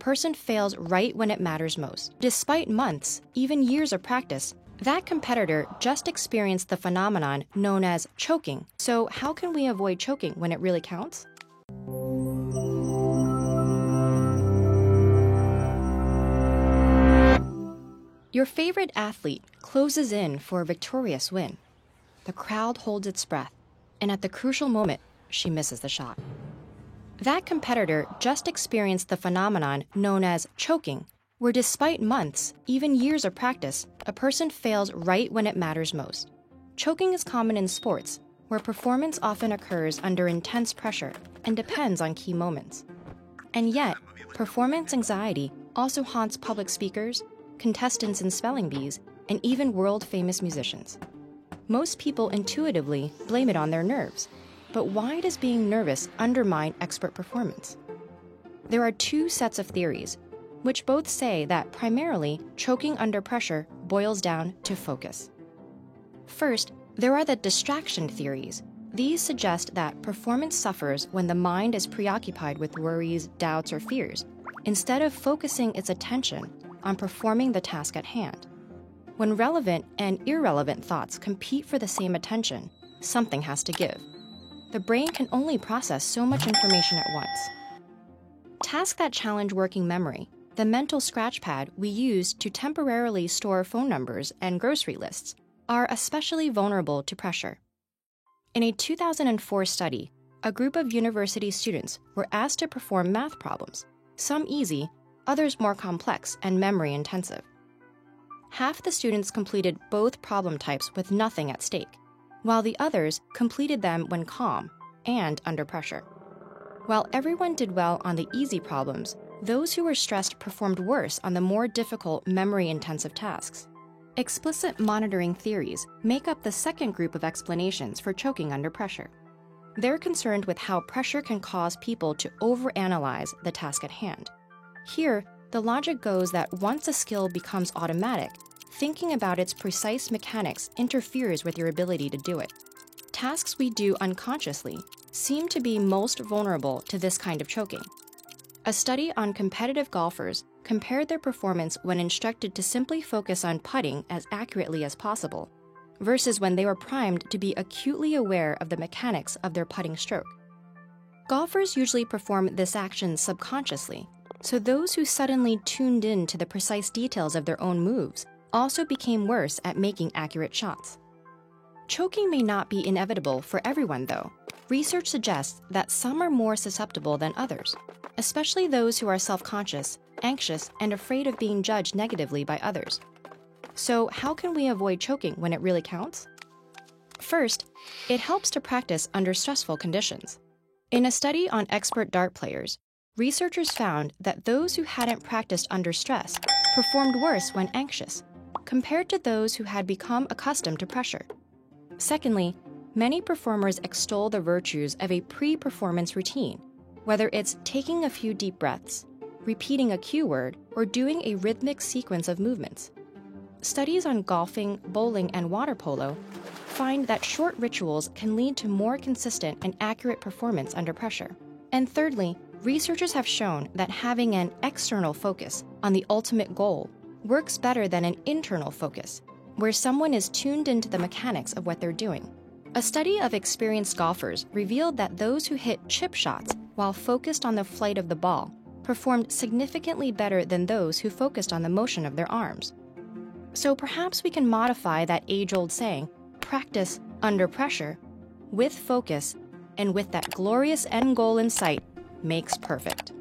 person fails right when it matters most. Despite months, even years of practice, that competitor just experienced the phenomenon known as choking. So how can we avoid choking when it really counts? Your favorite athlete closes in for a victorious win. The crowd holds its breath, and at the crucial moment, she misses the shot. That competitor just experienced the phenomenon known as choking, where despite months, even years of practice, a person fails right when it matters most. Choking is common in sports, where performance often occurs under intense pressure and depends on key moments. And yet, performance anxiety also haunts public speakers, contestants in spelling bees, and even world-famous musicians. Most people intuitively blame it on their nerves. But why does being nervous undermine expert performance? There are two sets of theories, which both say that primarily choking under pressure boils down to focus. First, there are the distraction theories. These suggest that performance suffers when the mind is preoccupied with worries, doubts, or fears, instead of focusing its attention on performing the task at hand. When relevant and irrelevant thoughts compete for the same attention, something has to give. The brain can only process so much information at once. Tasks that challenge working memory, the mental scratch pad we use to temporarily store phone numbers and grocery lists, are especially vulnerable to pressure. In a 2004 study, a group of university students were asked to perform math problems, some easy, others more complex and memory-intensive. Half the students completed both problem types with nothing at stake, while the others completed them when calm and under pressure. While everyone did well on the easy problems, those who were stressed performed worse on the more difficult memory-intensive tasks. Explicit monitoring theories make up the second group of explanations for choking under pressure. They're concerned with how pressure can cause people to overanalyze the task at hand. Here, the logic goes that once a skill becomes automatic, thinking about its precise mechanics interferes with your ability to do it. Tasks we do unconsciously seem to be most vulnerable to this kind of choking. A study on competitive golfers compared their performance when instructed to simply focus on putting as accurately as possible, versus when they were primed to be acutely aware of the mechanics of their putting stroke. Golfers usually perform this action subconsciously, so those who suddenly tuned in to the precise details of their own moves also became worse at making accurate shots. Choking may not be inevitable for everyone, though. Research suggests that some are more susceptible than others, especially those who are self-conscious, anxious, and afraid of being judged negatively by others. So how can we avoid choking when it really counts? First, it helps to practice under stressful conditions. In a study on expert dart players, researchers found that those who hadn't practiced under stress performed worse when anxious, compared to those who had become accustomed to pressure. Secondly, many performers extol the virtues of a pre-performance routine, whether it's taking a few deep breaths, repeating a cue word, or doing a rhythmic sequence of movements. Studies on golfing, bowling, and water polo find that short rituals can lead to more consistent and accurate performance under pressure. And thirdly, researchers have shown that having an external focus on the ultimate goal works better than an internal focus, where someone is tuned into the mechanics of what they're doing. A study of experienced golfers revealed that those who hit chip shots while focused on the flight of the ball performed significantly better than those who focused on the motion of their arms. So perhaps we can modify that age-old saying, practice under pressure, with focus, and with that glorious end goal in sight, makes perfect.